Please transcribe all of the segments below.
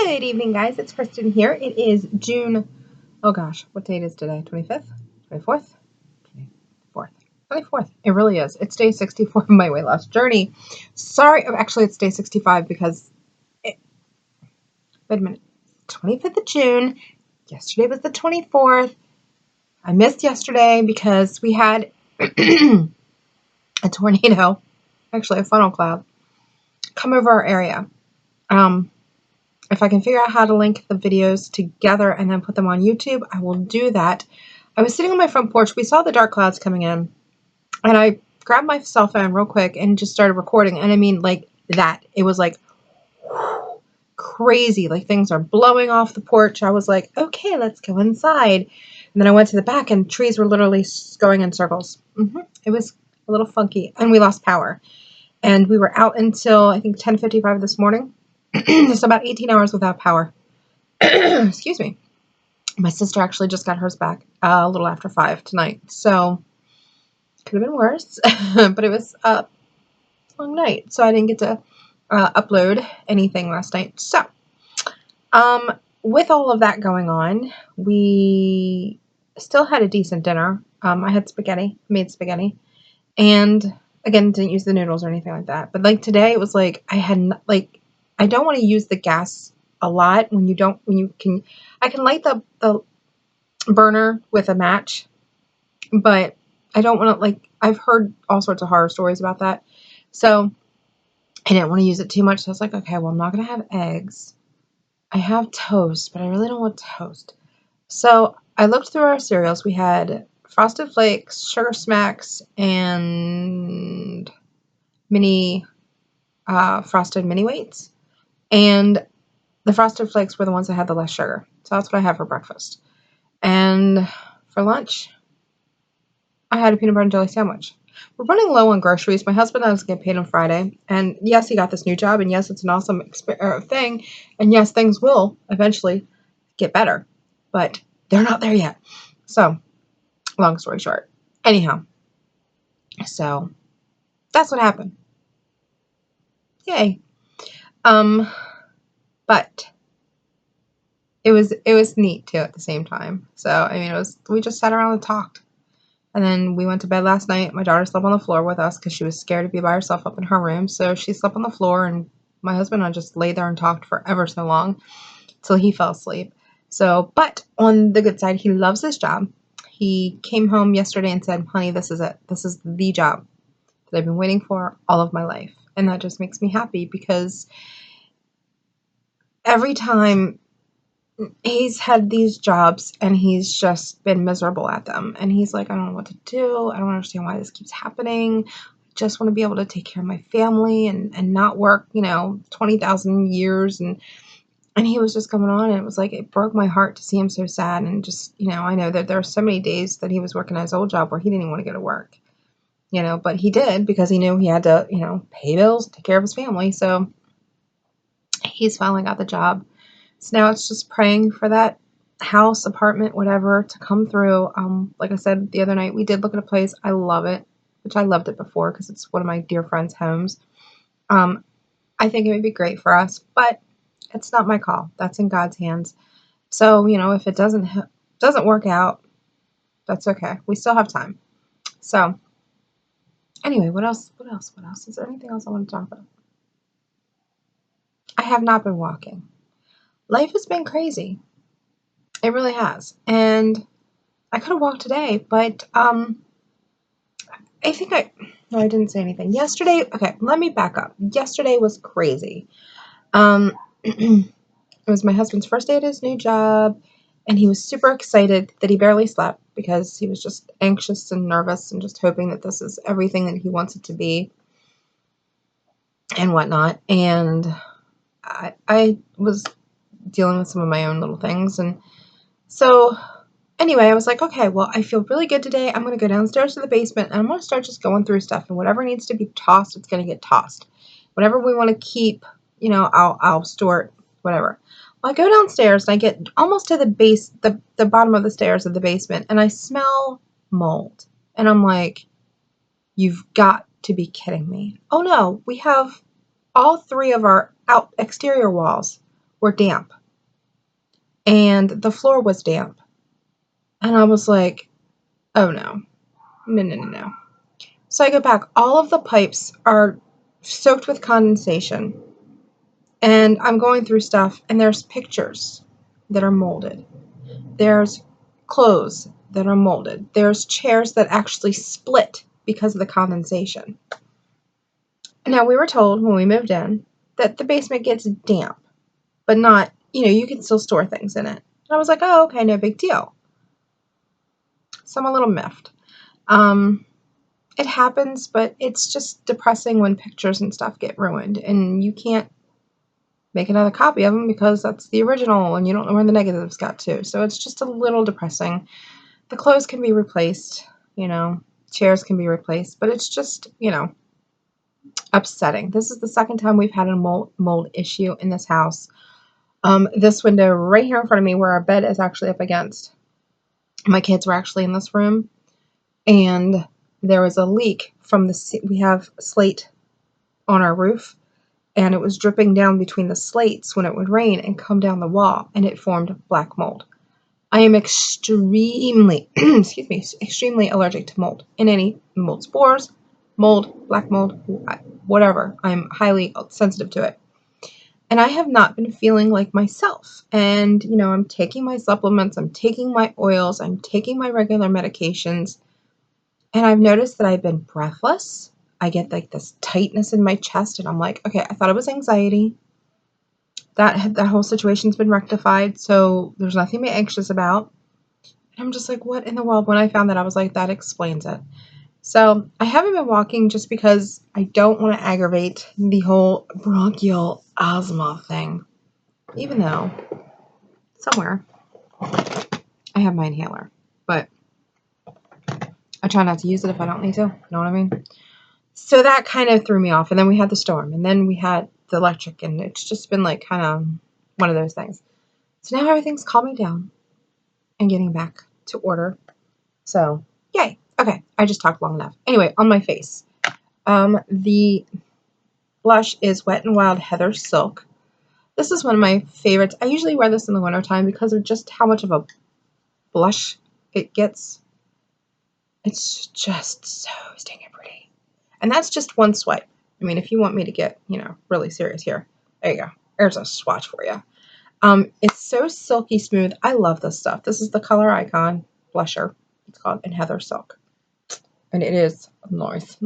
Good evening, guys. It's Kristin here. It is June. Oh gosh, what date is today? 25th? 24th? 24th. 24th. It really is. It's day 64 of my weight loss journey. Sorry, actually, it's day 65 because. Wait a minute. 25th of June. Yesterday was the 24th. I missed yesterday because we had a tornado, actually a funnel cloud, come over our area. If I can figure out how to link the videos together and then put them on YouTube, I will do that. I was sitting on my front porch. We saw the dark clouds coming in, and I grabbed my cell phone real quick and just started recording. And I mean, like that. It was like crazy. Like things are blowing off the porch. I was like, okay, let's go inside. And then I went to the back, and trees were literally going in circles. It was a little funky, and we lost power. And we were out until, I think, 10:55 this morning. It's about 18 hours without power. Excuse me. My sister actually just got hers back a little after 5 tonight. So, could have been worse. But it was a long night. So, I didn't get to upload anything last night. So, with all of that going on, we still had a decent dinner. I had made spaghetti. And, again, didn't use the noodles or anything like that. But, like, today, it was like, I don't want to use the gas a lot I can light the burner with a match, but I don't want to, I've heard all sorts of horror stories about that. So I didn't want to use it too much. So I was like, okay, well, I'm not going to have eggs. I have toast, but I really don't want toast. So I looked through our cereals. We had Frosted Flakes, Sugar Smacks, and mini Frosted Mini Wheats. And the Frosted Flakes were the ones that had the less sugar. So that's what I have for breakfast. And for lunch, I had a peanut butter and jelly sandwich. We're running low on groceries. My husband doesn't get paid on Friday. And yes, he got this new job. And yes, it's an awesome thing. And yes, things will eventually get better. But they're not there yet. So, long story short. Anyhow, so that's what happened. Yay. But it was neat too at the same time. So, I mean, we just sat around and talked. And then we went to bed last night. My daughter slept on the floor with us because she was scared to be by herself up in her room. So she slept on the floor, and my husband and I just lay there and talked for ever so long till he fell asleep. So, but on the good side, he loves his job. He came home yesterday and said, honey, this is it. This is the job that I've been waiting for all of my life. And that just makes me happy because every time he's had these jobs and he's just been miserable at them. And he's like, I don't know what to do. I don't understand why this keeps happening. I just want to be able to take care of my family and not work, 20,000 years. And he was just coming on, and it was like, it broke my heart to see him so sad. And just, I know that there are so many days that he was working at his old job where he didn't even want to go to work, but he did because he knew he had to, pay bills, take care of his family. So he's finally got the job. So now it's just praying for that house, apartment, whatever, to come through. Like I said the other night, we did look at a place. I love it, which I loved it before because it's one of my dear friends' homes. I think it would be great for us, but it's not my call. That's in God's hands. So, if it doesn't work out, that's okay. We still have time. So, anyway, what else? Is there anything else I want to talk about? I have not been walking. Life has been crazy. It really has. And I could have walked today, but I think no, I didn't say anything. Yesterday, okay, let me back up. Yesterday was crazy. It was my husband's first day at his new job, and he was super excited that he barely slept because he was just anxious and nervous and just hoping that this is everything that he wants it to be and whatnot. And I was dealing with some of my own little things. And so anyway, I was like, okay, well, I feel really good today. I'm going to go downstairs to the basement, and I'm going to start just going through stuff. And whatever needs to be tossed, it's going to get tossed. Whatever we want to keep, I'll store it, whatever. Well, I go downstairs, and I get almost to the base, the bottom of the stairs of the basement, and I smell mold. And I'm like, you've got to be kidding me. Oh, no, we have all 3 of our exterior walls were damp, and the floor was damp. And I was like, oh no, no, no, no, no. So I go back. All of the pipes are soaked with condensation. And I'm going through stuff, and there's pictures that are molded. There's clothes that are molded. There's chairs that actually split because of the condensation. Now, we were told when we moved in that the basement gets damp, but not, you can still store things in it. And I was like, oh, okay, no big deal. So I'm a little miffed. It happens, but it's just depressing when pictures and stuff get ruined, and you can't make another copy of them because that's the original, and you don't know where the negatives got to. So it's just a little depressing. The clothes can be replaced, chairs can be replaced, but it's just, upsetting. This is the second time we've had a mold issue in this house. This window right here in front of me, where our bed is actually up against, my kids were actually in this room, and there was a leak from we have slate on our roof, and it was dripping down between the slates when it would rain and come down the wall, and it formed black mold. I am extremely, extremely allergic to mold, and any mold spores, mold, black mold, whatever. I'm highly sensitive to it. And I have not been feeling like myself. And, I'm taking my supplements, I'm taking my oils, I'm taking my regular medications. And I've noticed that I've been breathless. I get like this tightness in my chest, and I'm like, okay, I thought it was anxiety. That whole situation's been rectified, so there's nothing to be anxious about. And I'm just like, what in the world? When I found that, I was like, that explains it. So I haven't been walking just because I don't want to aggravate the whole bronchial asthma thing. Even though somewhere I have my inhaler, but I try not to use it if I don't need to. Know what I mean? So that kind of threw me off. And then we had the storm, and then we had the electric, and it's just been like kind of one of those things. So now everything's calming down and getting back to order. So yay. Okay, I just talked long enough. Anyway, on my face, the blush is Wet n Wild Heather Silk. This is one of my favorites. I usually wear this in the wintertime because of just how much of a blush it gets. It's just so stinking pretty. And that's just one swipe. I mean, if you want me to get, really serious here, there you go. There's a swatch for you. It's so silky smooth. I love this stuff. This is the Color Icon blusher. It's called in Heather Silk. And it is nice.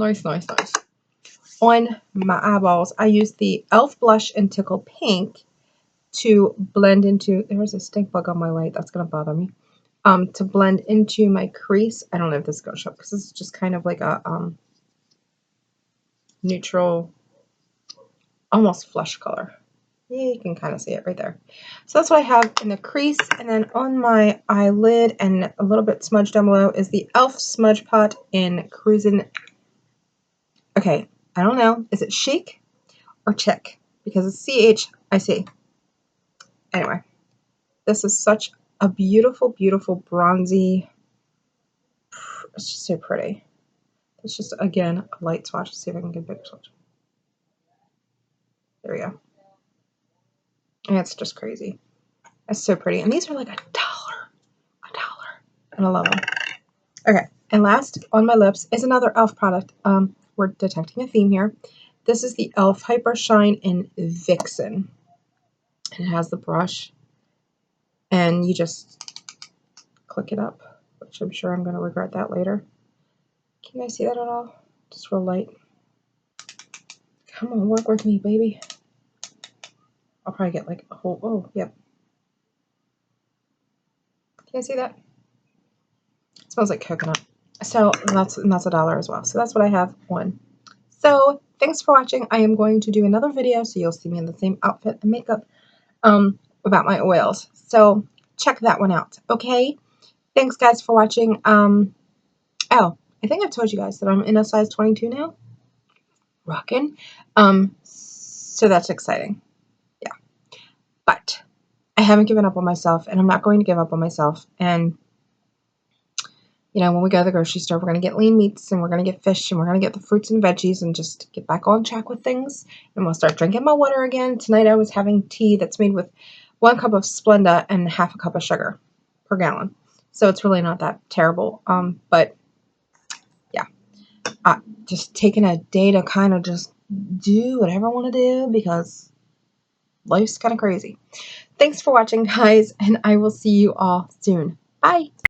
On my eyeballs, I use the e.l.f. blush in Tickle Pink to blend into, there's a stink bug on my light. That's going to bother me. To blend into my crease. I don't know if this is going to show up because this is just kind of like a neutral, almost flesh color. Yeah, you can kind of see it right there. So that's what I have in the crease. And then on my eyelid and a little bit smudged down below is the e.l.f. Smudge Pot in Cruisin'. Okay, I don't know. Is it chic or chick? Because it's CHIC. Anyway, this is such a beautiful, beautiful bronzy. It's just so pretty. It's just, again, a light swatch. Let's see if I can get a big swatch. There we go. And it's just crazy. It's so pretty. And these are like $1. And I love them. Okay. And last on my lips is another e.l.f. product. We're detecting a theme here. This is the e.l.f. Hyper Shine in Vixen. And it has the brush. And you just click it up, which I'm sure I'm going to regret that later. Can you guys see that at all? Just real light. Come on, work with me, baby. I'll probably get like a whole, oh, yep. Can you see that? It smells like coconut. So that's $1 as well. So that's what I have on. So thanks for watching. I am going to do another video, so you'll see me in the same outfit and makeup about my oils. So check that one out, okay? Thanks, guys, for watching. Oh, I think I've told you guys that I'm in a size 22 now. Rockin'. So that's exciting. Yeah. But I haven't given up on myself, and I'm not going to give up on myself. And when we go to the grocery store, we're going to get lean meats and we're going to get fish and we're going to get the fruits and veggies and just get back on track with things. And we'll start drinking my water again. Tonight I was having tea that's made with 1 cup of Splenda and half a cup of sugar per gallon. So it's really not that terrible. But yeah, just taking a day to kind of just do whatever I want to do because life's kind of crazy. Thanks for watching, guys, and I will see you all soon. Bye.